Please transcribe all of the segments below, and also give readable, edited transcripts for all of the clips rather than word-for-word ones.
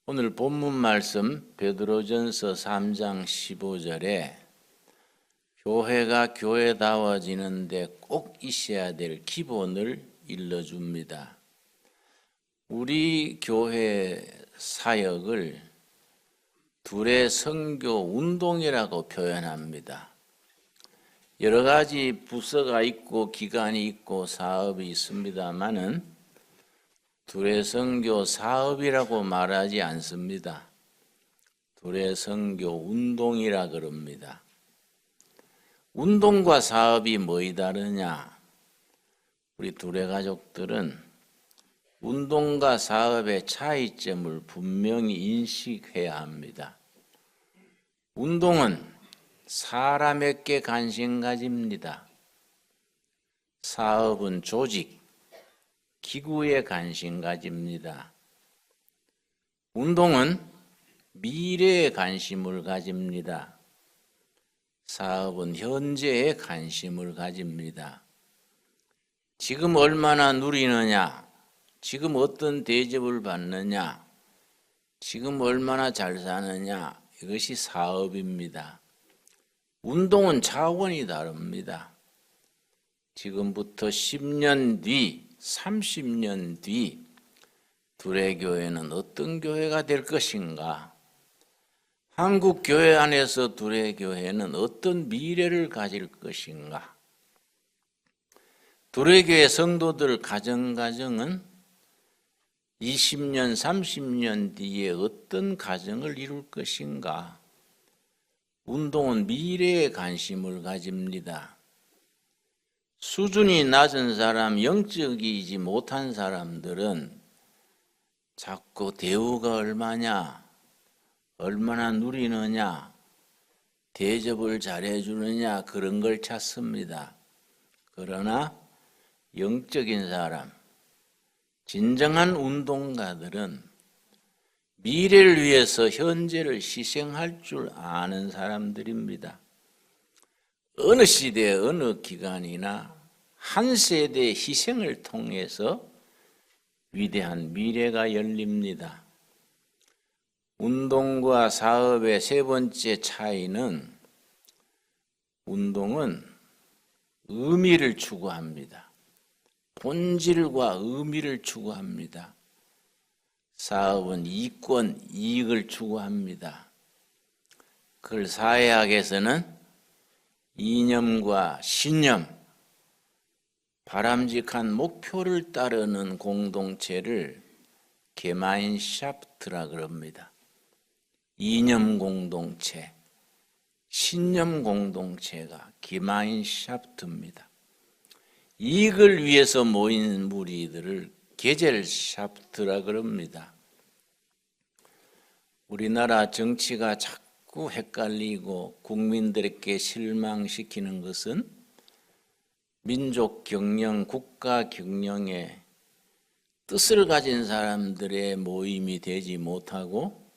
오늘 본문 말씀 베드로전서 3장 15절에 교회가 교회다워지는데 꼭 있어야 될 기본을 일러줍니다. 우리 교회 사역을 둘의 선교 운동이라고 표현합니다. 여러 가지 부서가 있고 기관이 있고 사업이 있습니다만은 둘의 선교 사업이라고 말하지 않습니다. 둘의 선교 운동이라 그럽니다. 운동과 사업이 뭐이 다르냐? 우리 둘의 가족들은 운동과 사업의 차이점을 분명히 인식해야 합니다. 운동은 사람에게 관심 가집니다. 사업은 조직, 기구에 관심 가집니다. 운동은 미래에 관심을 가집니다. 사업은 현재에 관심을 가집니다. 지금 얼마나 누리느냐, 지금 어떤 대접을 받느냐, 지금 얼마나 잘 사느냐, 이것이 사업입니다. 운동은 차원이 다릅니다. 지금부터 10년 뒤, 30년 뒤 둘의 교회는 어떤 교회가 될 것인가? 한국 교회 안에서 둘의 교회는 어떤 미래를 가질 것인가? 둘의 교회 성도들 가정은 20년, 30년 뒤에 어떤 가정을 이룰 것인가? 운동은 미래에 관심을 가집니다. 수준이 낮은 사람, 영적이지 못한 사람들은 자꾸 대우가 얼마냐, 얼마나 누리느냐, 대접을 잘해주느냐 그런 걸 찾습니다. 그러나 영적인 사람, 진정한 운동가들은 미래를 위해서 현재를 희생할 줄 아는 사람들입니다. 어느 시대, 어느 기간이나 한 세대의 희생을 통해서 위대한 미래가 열립니다. 운동과 사업의 세 번째 차이는 운동은 의미를 추구합니다. 본질과 의미를 추구합니다. 사업은 이권, 이익을 추구합니다. 그걸 사회학에서는 이념과 신념, 바람직한 목표를 따르는 공동체를 게마인샤프트라 그럽니다. 이념 공동체, 신념 공동체가 게마인샤프트입니다. 이익을 위해서 모인 무리들을 게젤샤프트라 그럽니다. 우리나라 정치가 자꾸 헷갈리고 국민들에게 실망시키는 것은 민족 경영, 국가 경영에 뜻을 가진 사람들의 모임이 되지 못하고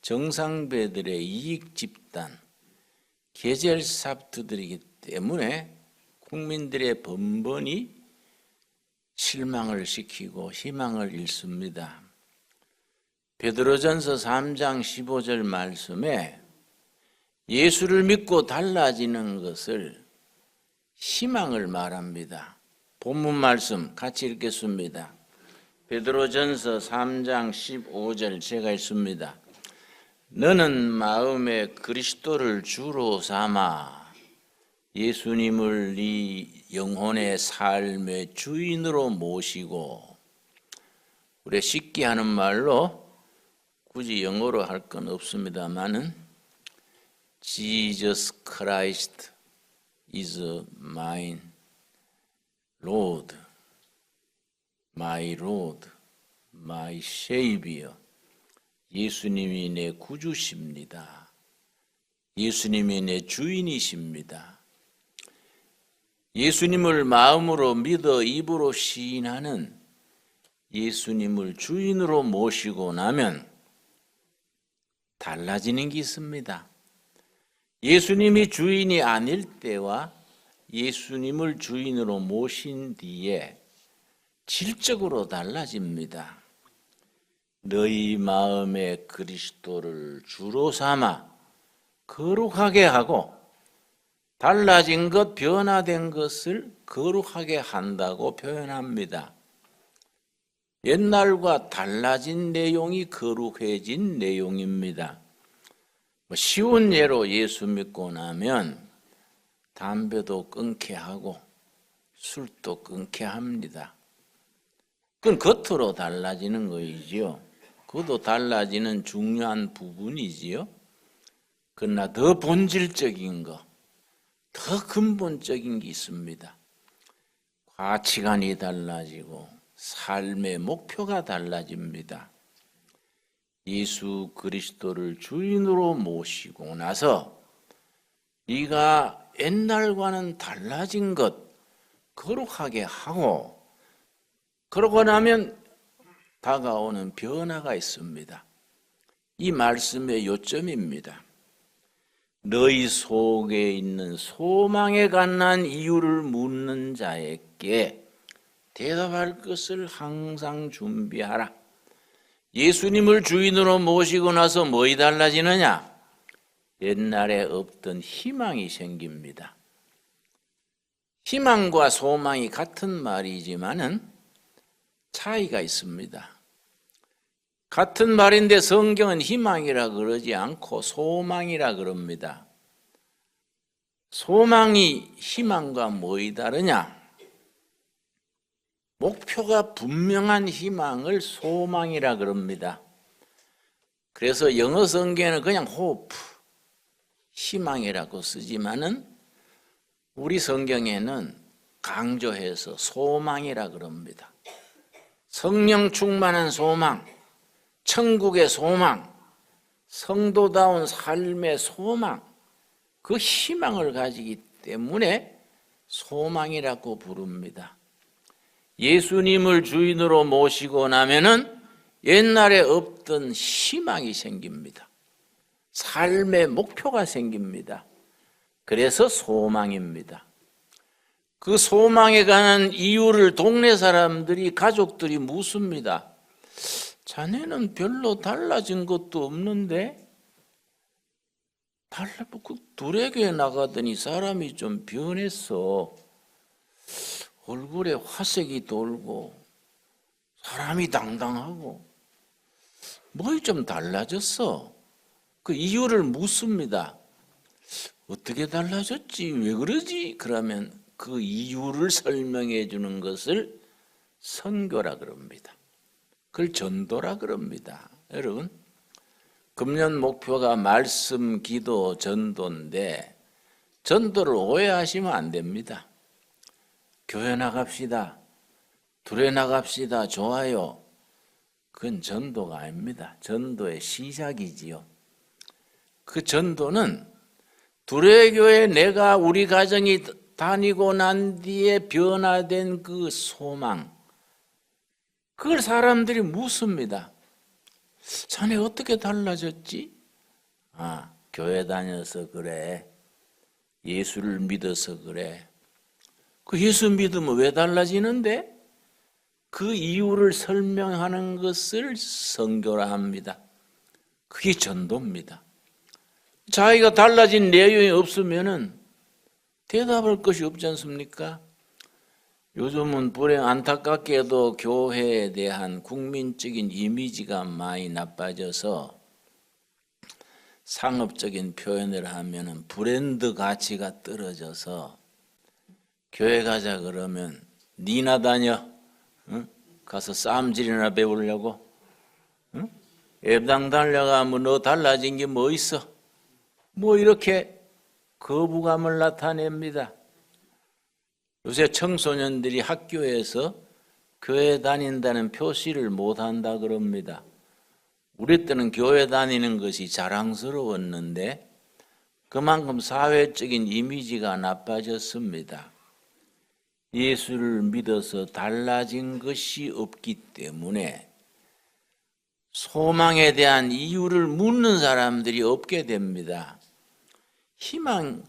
정상배들의 이익 집단, 게젤샤프트들이기 때문에 국민들의 번번이 실망을 시키고 희망을 잃습니다. 베드로전서 3장 15절 말씀에 예수를 믿고 달라지는 것을 희망을 말합니다. 본문 말씀 같이 읽겠습니다. 베드로전서 3장 15절 제가 읽습니다. 너는 마음에 그리스도를 주로 삼아 예수님을 네 영혼의 삶의 주인으로 모시고, 우리 쉽게 하는 말로 굳이 영어로 할 건 없습니다만은 Jesus Christ is my Lord, my Lord, my Savior. 예수님이 내 구주십니다. 예수님이 내 주인이십니다. 예수님을 마음으로 믿어 입으로 시인하는 예수님을 주인으로 모시고 나면 달라지는 게 있습니다. 예수님이 주인이 아닐 때와 예수님을 주인으로 모신 뒤에 질적으로 달라집니다. 너희 마음에 그리스도를 주로 삼아 거룩하게 하고 달라진 것, 변화된 것을 거룩하게 한다고 표현합니다. 옛날과 달라진 내용이 거룩해진 내용입니다. 쉬운 예로 예수 믿고 나면 담배도 끊게 하고 술도 끊게 합니다. 그건 겉으로 달라지는 거이지요. 그것도 달라지는 중요한 부분이지요. 그러나 더 본질적인 거, 더 근본적인 게 있습니다. 가치관이 달라지고 삶의 목표가 달라집니다. 예수 그리스도를 주인으로 모시고 나서 네가 옛날과는 달라진 것 거룩하게 하고 그러고 나면 다가오는 변화가 있습니다. 이 말씀의 요점입니다. 너희 속에 있는 소망에 관한 이유를 묻는 자에게 대답할 것을 항상 준비하라. 예수님을 주인으로 모시고 나서 뭐이 달라지느냐? 옛날에 없던 희망이 생깁니다. 희망과 소망이 같은 말이지만은 차이가 있습니다. 같은 말인데 성경은 희망이라 그러지 않고 소망이라 그럽니다. 소망이 희망과 뭐이 다르냐? 목표가 분명한 희망을 소망이라 그럽니다. 그래서 영어 성경에는 그냥 hope, 희망이라고 쓰지만은 우리 성경에는 강조해서 소망이라 그럽니다. 성령 충만한 소망, 천국의 소망, 성도다운 삶의 소망, 그 희망을 가지기 때문에 소망이라고 부릅니다. 예수님을 주인으로 모시고 나면은 옛날에 없던 희망이 생깁니다. 삶의 목표가 생깁니다. 그래서 소망입니다. 그 소망에 관한 이유를 동네 사람들이, 가족들이 묻습니다. 자네는 별로 달라진 것도 없는데 두레교에 나가더니 사람이 좀 변했어. 얼굴에 화색이 돌고 사람이 당당하고 뭐 좀 달라졌어. 그 이유를 묻습니다. 어떻게 달라졌지? 왜 그러지? 그러면 그 이유를 설명해 주는 것을 선교라 그럽니다. 그걸 전도라 그럽니다. 여러분, 금년 목표가 말씀, 기도, 전도인데 전도를 오해하시면 안 됩니다. 교회 나갑시다. 둘에 나갑시다. 좋아요. 그건 전도가 아닙니다. 전도의 시작이지요. 그 전도는 두레교회 내가 우리 가정이 다니고 난 뒤에 변화된 그 소망, 그걸 사람들이 묻습니다. 자네 어떻게 달라졌지? 교회 다녀서 그래. 예수를 믿어서 그래. 그 예수 믿으면 왜 달라지는데? 그 이유를 설명하는 것을 선교라 합니다. 그게 전도입니다. 자기가 달라진 내용이 없으면은 대답할 것이 없지 않습니까? 요즘은 불행 안타깝게도 교회에 대한 국민적인 이미지가 많이 나빠져서 상업적인 표현을 하면은 브랜드 가치가 떨어져서 교회 가자 그러면 니나 다녀, 응? 가서 쌈질이나 배우려고, 응? 예배당 달려가면 너 달라진 게 뭐 있어? 뭐 이렇게 거부감을 나타냅니다. 요새 청소년들이 학교에서 교회 다닌다는 표시를 못한다 그럽니다. 우리 때는 교회 다니는 것이 자랑스러웠는데 그만큼 사회적인 이미지가 나빠졌습니다. 예수를 믿어서 달라진 것이 없기 때문에 소망에 대한 이유를 묻는 사람들이 없게 됩니다. 희망이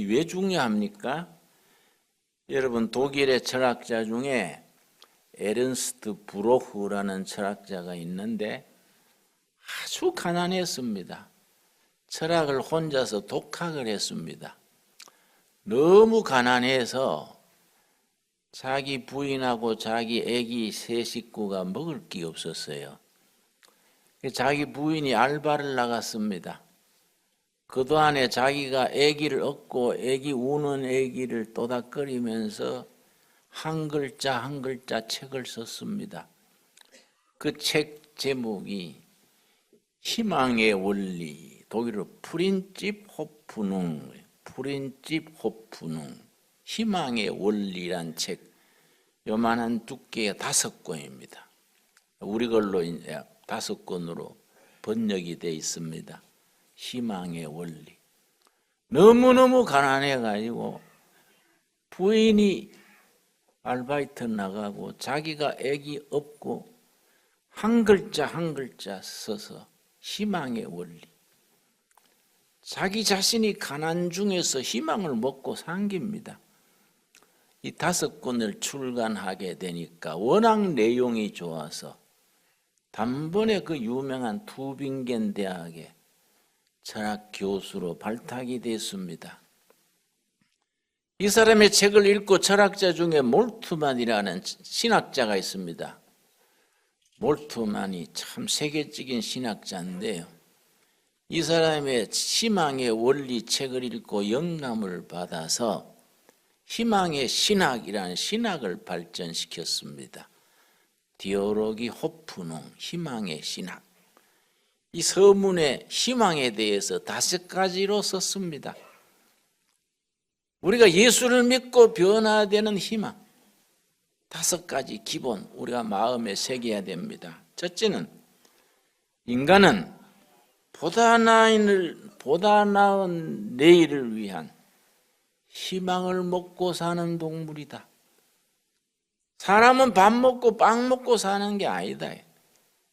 왜 중요합니까? 여러분, 독일의 철학자 중에 에른스트 브로흐라는 철학자가 있는데 아주 가난했습니다. 철학을 혼자서 독학을 했습니다. 너무 가난해서 자기 부인하고 자기 아기 세 식구가 먹을 게 없었어요. 자기 부인이 알바를 나갔습니다. 그동안에 자기가 아기를 얻고 아기 우는 아기를 또닥거리면서 한 글자 한 글자 책을 썼습니다. 그 책 제목이 희망의 원리, 독일어로 프린집 호프눈, 희망의 원리란 책, 요만한 두께의 5권입니다. 우리 걸로 이제 5권으로 번역이 되어 있습니다. 희망의 원리. 너무너무 가난해가지고 부인이 아르바이트 나가고 자기가 아기 없고 한 글자 한 글자 써서 희망의 원리. 자기 자신이 가난 중에서 희망을 먹고 산 겁니다. 이 5권을 출간하게 되니까 워낙 내용이 좋아서 단번에 그 유명한 투빙겐 대학의 철학 교수로 발탁이 됐습니다. 이 사람의 책을 읽고 철학자 중에 몰트만이라는 신학자가 있습니다. 몰트만이 참 세계적인 신학자인데요. 이 사람의 희망의 원리 책을 읽고 영감을 받아서 희망의 신학이라는 신학을 발전시켰습니다. 디오로기 호프농, 희망의 신학. 이 서문의 희망에 대해서 5가지로 썼습니다. 우리가 예수를 믿고 변화되는 희망, 5가지 기본 우리가 마음에 새겨야 됩니다. 첫째는 인간은 보다 나은 내일을 위한 희망을 먹고 사는 동물이다. 사람은 밥 먹고 빵 먹고 사는 게 아니다.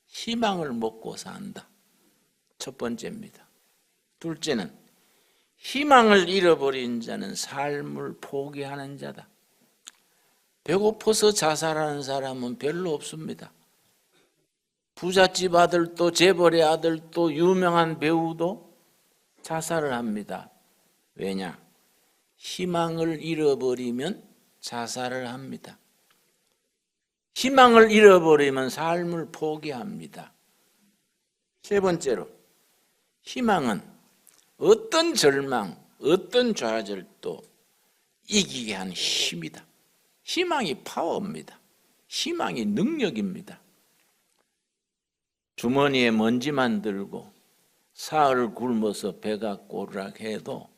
희망을 먹고 산다. 첫 번째입니다. 둘째는 희망을 잃어버린 자는 삶을 포기하는 자다. 배고파서 자살하는 사람은 별로 없습니다. 부잣집 아들도 재벌의 아들도 유명한 배우도 자살을 합니다. 왜냐? 희망을 잃어버리면 자살을 합니다. 희망을 잃어버리면 삶을 포기합니다. 세 번째로 희망은 어떤 절망, 어떤 좌절도 이기게 하는 힘이다. 희망이 파워입니다. 희망이 능력입니다. 주머니에 먼지만 들고 사흘 굶어서 배가 꼬르락해도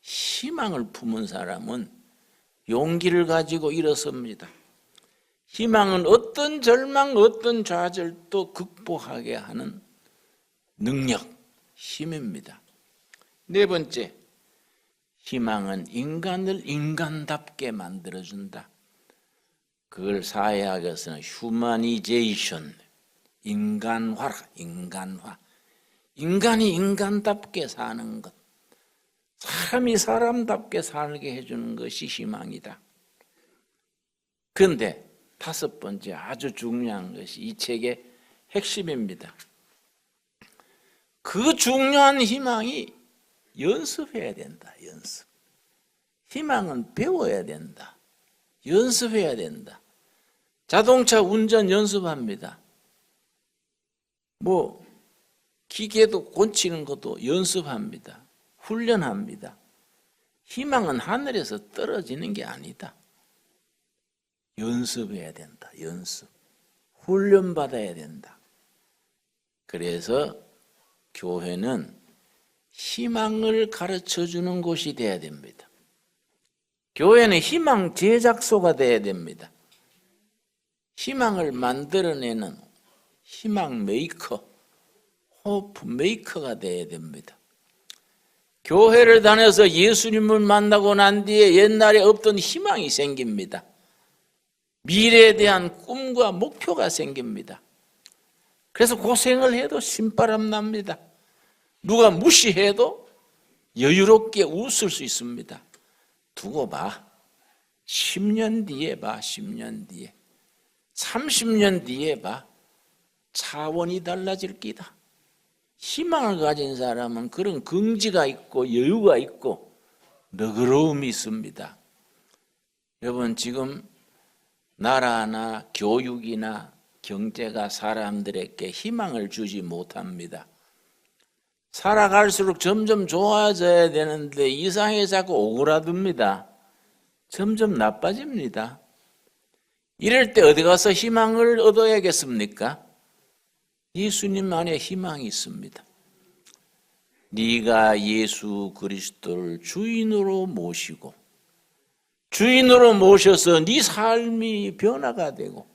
희망을 품은 사람은 용기를 가지고 일어섭니다. 희망은 어떤 절망, 어떤 좌절도 극복하게 하는 능력, 힘입니다. 네 번째, 희망은 인간을 인간답게 만들어준다. 그걸 사회학에서는 휴머니제이션, 인간화라, 인간화. 인간이 인간답게 사는 것, 사람이 사람답게 살게 해주는 것이 희망이다. 그런데 5번째 아주 중요한 것이 이 책의 핵심입니다. 그 중요한 희망이 연습해야 된다. 연습. 희망은 배워야 된다. 연습해야 된다. 자동차 운전 연습합니다. 기계도 고치는 것도 연습합니다. 훈련합니다. 희망은 하늘에서 떨어지는 게 아니다. 연습해야 된다. 연습. 훈련받아야 된다. 그래서 교회는 희망을 가르쳐주는 곳이 돼야 됩니다. 교회는 희망 제작소가 돼야 됩니다. 희망을 만들어내는 희망 메이커, 호프 메이커가 돼야 됩니다. 교회를 다녀서 예수님을 만나고 난 뒤에 옛날에 없던 희망이 생깁니다. 미래에 대한 꿈과 목표가 생깁니다. 그래서 고생을 해도 신바람 납니다. 누가 무시해도 여유롭게 웃을 수 있습니다. 두고 봐. 10년 뒤에 봐. 10년 뒤에. 30년 뒤에 봐. 차원이 달라질 끼다. 희망을 가진 사람은 그런 긍지가 있고 여유가 있고 너그러움이 있습니다. 여러분, 지금 나라나 교육이나 경제가 사람들에게 희망을 주지 못합니다. 살아갈수록 점점 좋아져야 되는데 이상하게 자꾸 오그라듭니다. 점점 나빠집니다. 이럴 때 어디 가서 희망을 얻어야겠습니까? 예수님 안에 희망이 있습니다. 네가 예수 그리스도를 주인으로 모시고 주인으로 모셔서 네 삶이 변화가 되고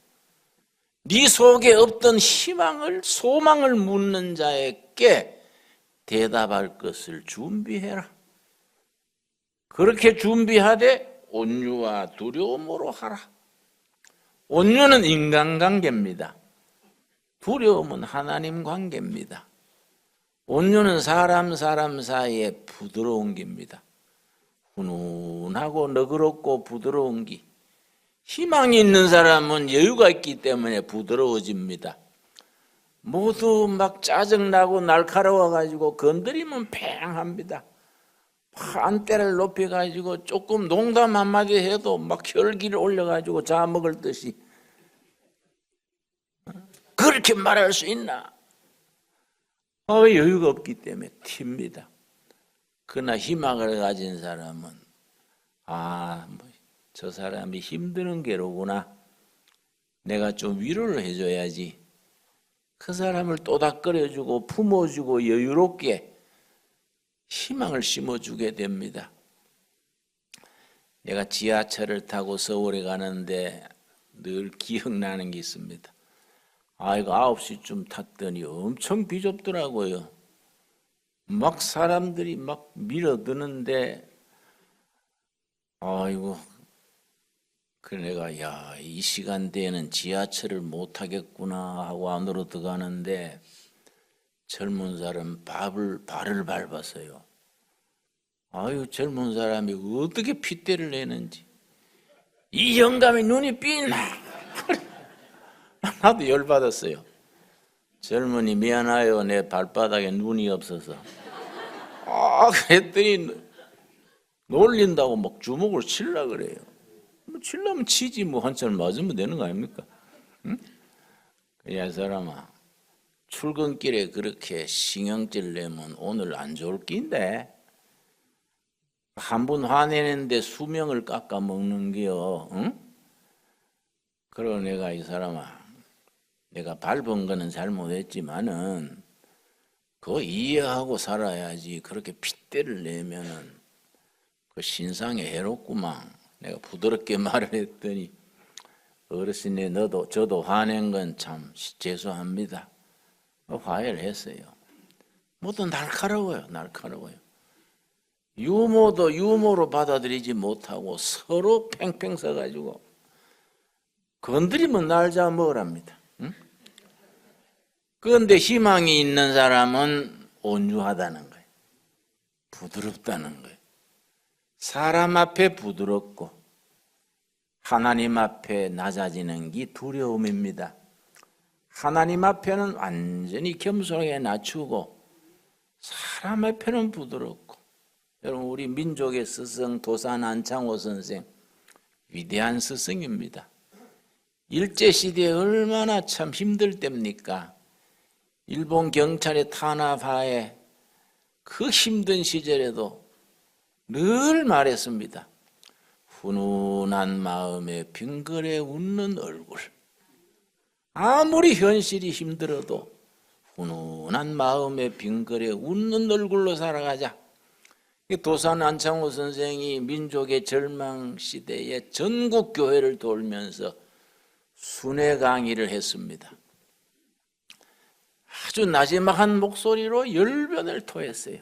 네 속에 없던 희망을 소망을 묻는 자에게 대답할 것을 준비해라. 그렇게 준비하되 온유와 두려움으로 하라. 온유는 인간관계입니다. 두려움은 하나님 관계입니다. 온유는 사람 사이에 부드러운 기입니다. 훈훈하고 너그럽고 부드러운 기. 희망이 있는 사람은 여유가 있기 때문에 부드러워집니다. 모두 막 짜증나고 날카로워가지고 건드리면 팽합니다. 안대를 높여가지고 조금 농담 한마디 해도 막 혈기를 올려가지고 잡아먹을 듯이 그렇게 말할 수 있나? 여유가 없기 때문에 튑니다. 그러나 희망을 가진 사람은 저 사람이 힘드는 게로구나. 내가 좀 위로를 해줘야지. 그 사람을 또닥거려주고 품어주고 여유롭게 희망을 심어주게 됩니다. 내가 지하철을 타고 서울에 가는데 늘 기억나는 게 있습니다. 이거 9시쯤 탔더니 엄청 비좁더라고요. 막 사람들이 막 밀어드는데 그래 내가 이 시간대에는 지하철을 못 타겠구나 하고 안으로 들어가는데 젊은 사람 발을 밟았어요. 젊은 사람이 어떻게 핏대를 내는지 이 영감이 눈이 삐나. 나도 열받았어요. 젊은이 미안해요. 내 발바닥에 눈이 없어서. 그랬더니 놀린다고 막 주먹을 치려 그래요. 치려면 치지 한참 맞으면 되는 거 아닙니까? 응? 야 사람아, 출근길에 그렇게 신경질 내면 오늘 안 좋을 낀데 한 번 화내는데 수명을 깎아 먹는 게요. 응? 그러고 내가 이 사람아, 내가 밟은 거는 잘못했지만은 그거 이해하고 살아야지. 그렇게 핏대를 내면은 그 신상에 해롭구만. 내가 부드럽게 말을 했더니 어르신이 저도 화낸 건 참 죄송합니다. 화해를 했어요. 모두 날카로워요. 유머도 유머로 받아들이지 못하고 서로 팽팽 써가지고 건드리면 날 잡아먹으랍니다. 응? 그런데 희망이 있는 사람은 온유하다는 거예요. 부드럽다는 거예요. 사람 앞에 부드럽고 하나님 앞에 낮아지는 게 두려움입니다. 하나님 앞에는 완전히 겸손하게 낮추고 사람 앞에는 부드럽고. 여러분, 우리 민족의 스승 도산 안창호 선생 위대한 스승입니다. 일제시대에 얼마나 참 힘들 때입니까? 일본 경찰의 탄압하에 그 힘든 시절에도 늘 말했습니다. 훈훈한 마음에 빙그레 웃는 얼굴. 아무리 현실이 힘들어도 훈훈한 마음에 빙그레 웃는 얼굴로 살아가자. 도산 안창호 선생이 민족의 절망 시대에 전국 교회를 돌면서 순회 강의를 했습니다. 아주 나지막한 목소리로 열변을 토했어요.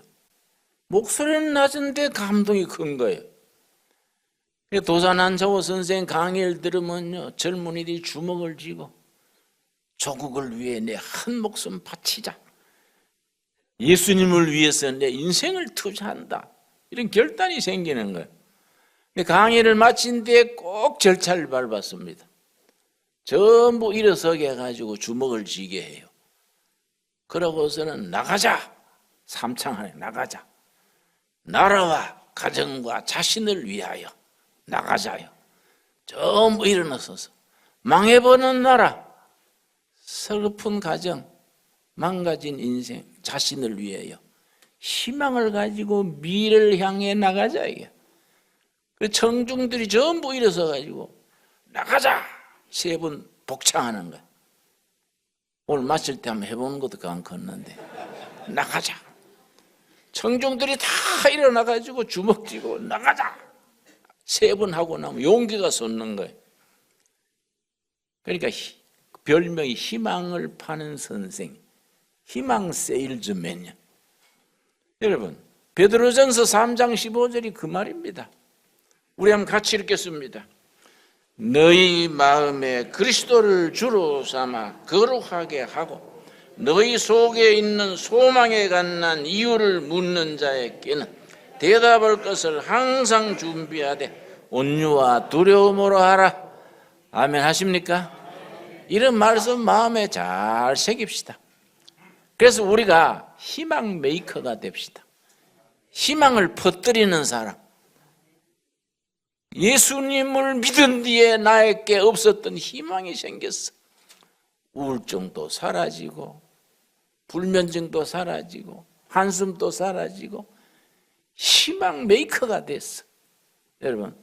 목소리는 낮은데 감동이 큰 거예요. 도산 안창호 선생 강의를 들으면요, 젊은이들이 주먹을 쥐고 조국을 위해 내 한 목숨 바치자. 예수님을 위해서 내 인생을 투자한다. 이런 결단이 생기는 거예요. 강의를 마친 뒤에 꼭 절차를 밟았습니다. 전부 일어서게 해가지고 주먹을 쥐게 해요. 그러고서는 나가자. 삼창하네. 나가자. 나라와 가정과 자신을 위하여 나가자요. 전부 일어나서서 망해버는 나라, 슬픈 가정, 망가진 인생, 자신을 위하여 희망을 가지고 미래를 향해 나가자. 이게. 그 청중들이 전부 일어서 가지고 나가자. 3번 복창하는 거야. 오늘 마칠 때 한번 해보는 것도 안 컸는데 나가자. 청중들이 다 일어나 가지고 주먹 쥐고 나가자. 3번 하고 나면 용기가 솟는 거예요. 그러니까 별명이 희망을 파는 선생, 희망 세일즈맨이야. 여러분, 베드로전서 3장 15절이 그 말입니다. 우리 한번 같이 읽겠습니다. 너희 마음에 그리스도를 주로 삼아 거룩하게 하고 너희 속에 있는 소망에 관한 이유를 묻는 자에게는 대답할 것을 항상 준비하되 온유와 두려움으로 하라. 아멘 하십니까? 이런 말씀 마음에 잘 새깁시다. 그래서 우리가 희망 메이커가 됩시다. 희망을 퍼뜨리는 사람. 예수님을 믿은 뒤에 나에게 없었던 희망이 생겼어. 우울증도 사라지고 불면증도 사라지고 한숨도 사라지고 희망 메이커가 됐어. 여러분,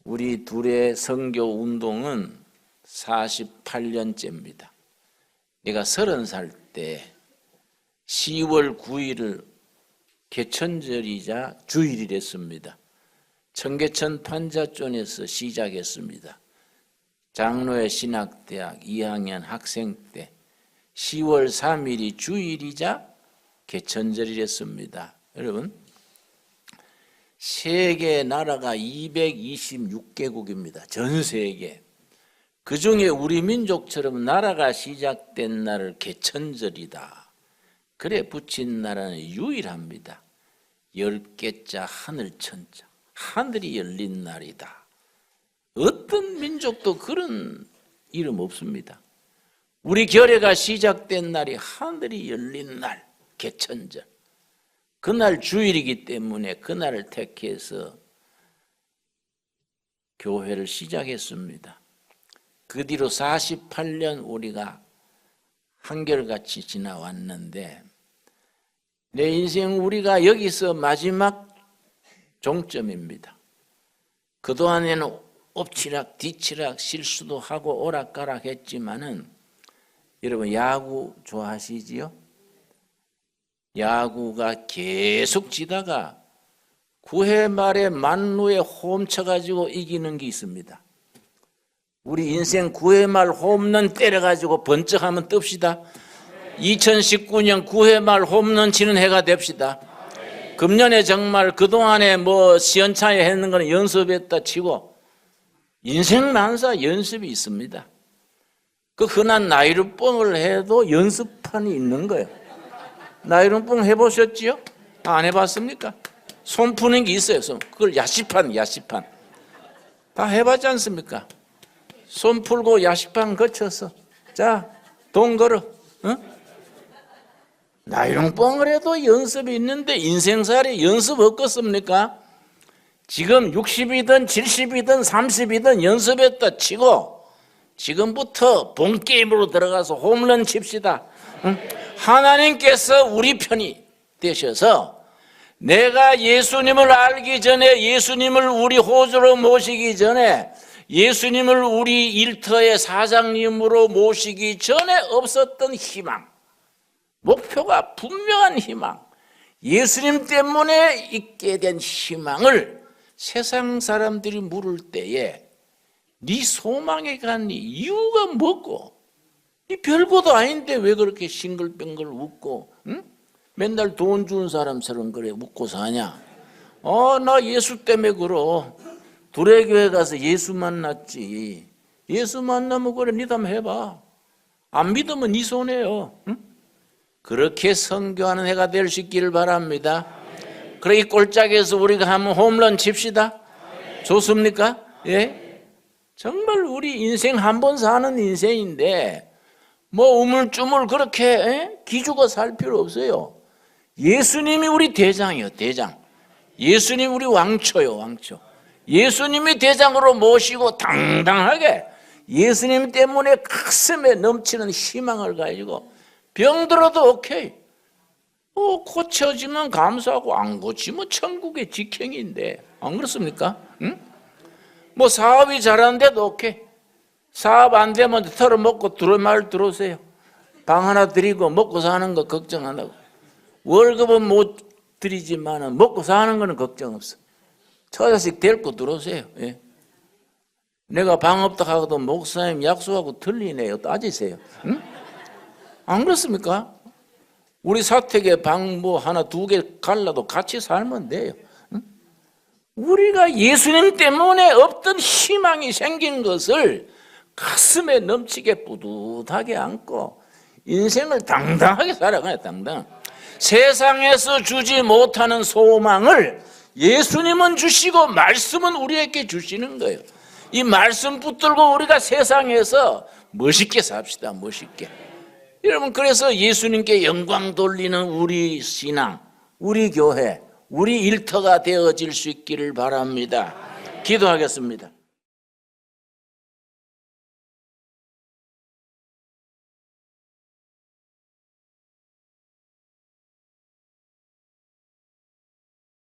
우리 둘의 선교 운동은 48년째입니다. 내가 30살 때 10월 9일을 개천절이자 주일이랬습니다. 청계천 판자촌에서 시작했습니다. 장로의 신학대학 2학년 학생 때 10월 3일이 주일이자 개천절이랬습니다. 여러분, 세계 나라가 226개국입니다. 전 세계. 그 중에 우리 민족처럼 나라가 시작된 날을 개천절이다. 그래 붙인 나라는 유일합니다. 10개자 하늘천자. 하늘이 열린 날이다. 어떤 민족도 그런 이름 없습니다. 우리 결례가 시작된 날이 하늘이 열린 날, 개천절. 그날 주일이기 때문에 그날을 택해서 교회를 시작했습니다. 그 뒤로 48년 우리가 한결같이 지나왔는데 내 인생 우리가 여기서 마지막 종점입니다. 그동안에는 엎치락 뒤치락 실수도 하고 오락가락 했지만은 여러분 야구 좋아하시지요? 야구가 계속 지다가 9회 말에 만루에 홈 쳐가지고 이기는 게 있습니다. 우리 인생 9회 말 홈런 때려가지고 번쩍하면 뜹시다. 2019년 9회 말 홈런 치는 해가 됩시다. 금년에 정말 그동안에 뭐 시원찮게 했는 거는 연습했다 치고 인생 만사 연습이 있습니다. 그 흔한 나이루뽕을 해도 연습판이 있는 거예요. 나이루뽕 해보셨지요? 안 해봤습니까? 손 푸는 게 있어요. 그걸 야시판. 다 해봤지 않습니까? 손 풀고 야시판 거쳐서 자, 돈 걸어. 응? 나이롱뽕을 해도 연습이 있는데 인생살이 연습 없겠습니까? 지금 60이든 70이든 30이든 연습했다 치고 지금부터 본게임으로 들어가서 홈런 칩시다. 응? 하나님께서 우리 편이 되셔서 내가 예수님을 알기 전에 예수님을 우리 호주로 모시기 전에 예수님을 우리 일터의 사장님으로 모시기 전에 없었던 희망, 목표가 분명한 희망, 예수님 때문에 있게 된 희망을 세상 사람들이 물을 때에 네 소망에 간 이유가 뭐고, 네 별것도 아닌데 왜 그렇게 싱글뱅글 웃고 응? 맨날 돈 주는 사람처럼 그래 웃고 사냐? 나 예수 때문에 그러. 두레교회 가서 예수 만났지. 예수 만나면 그래 니도 한번 해봐. 안 믿으면 네 손해요. 응? 그렇게 선교하는 해가 될 수 있기를 바랍니다. 그래 이 꼴짝에서 우리가 한번 홈런 칩시다. 좋습니까? 예? 정말 우리 인생 한 번 사는 인생인데 뭐 우물쭈물 그렇게 기죽어 살 필요 없어요. 예수님이 우리 대장이요, 대장. 예수님 우리 왕초요, 왕초. 예수님이 대장으로 모시고 당당하게 예수님 때문에 가슴에 넘치는 희망을 가지고 병들어도 오케이. 고쳐지면 감사하고 안 고치면 천국의 직행인데 안 그렇습니까? 응? 뭐 사업이 잘하는데도 오케이. 사업 안 되면 털어먹고 들어말 들어오세요. 방 하나 드리고 먹고 사는 거 걱정 안 하고. 월급은 못 드리지만 먹고 사는 거는 걱정 없어. 처자식 데리고 들어오세요. 예. 내가 방 없다 하고도 목사님 약속하고 틀리네요. 따지세요. 응? 안 그렇습니까? 우리 사택에 방 뭐 하나 두 개 갈라도 같이 살면 돼요. 응? 우리가 예수님 때문에 없던 희망이 생긴 것을 가슴에 넘치게 뿌듯하게 안고 인생을 당당하게 살아가요. 당당. 세상에서 주지 못하는 소망을 예수님은 주시고 말씀은 우리에게 주시는 거예요. 이 말씀 붙들고 우리가 세상에서 멋있게 삽시다. 멋있게. 여러분, 그래서 예수님께 영광 돌리는 우리 신앙, 우리 교회, 우리 일터가 되어질 수 있기를 바랍니다. 기도하겠습니다.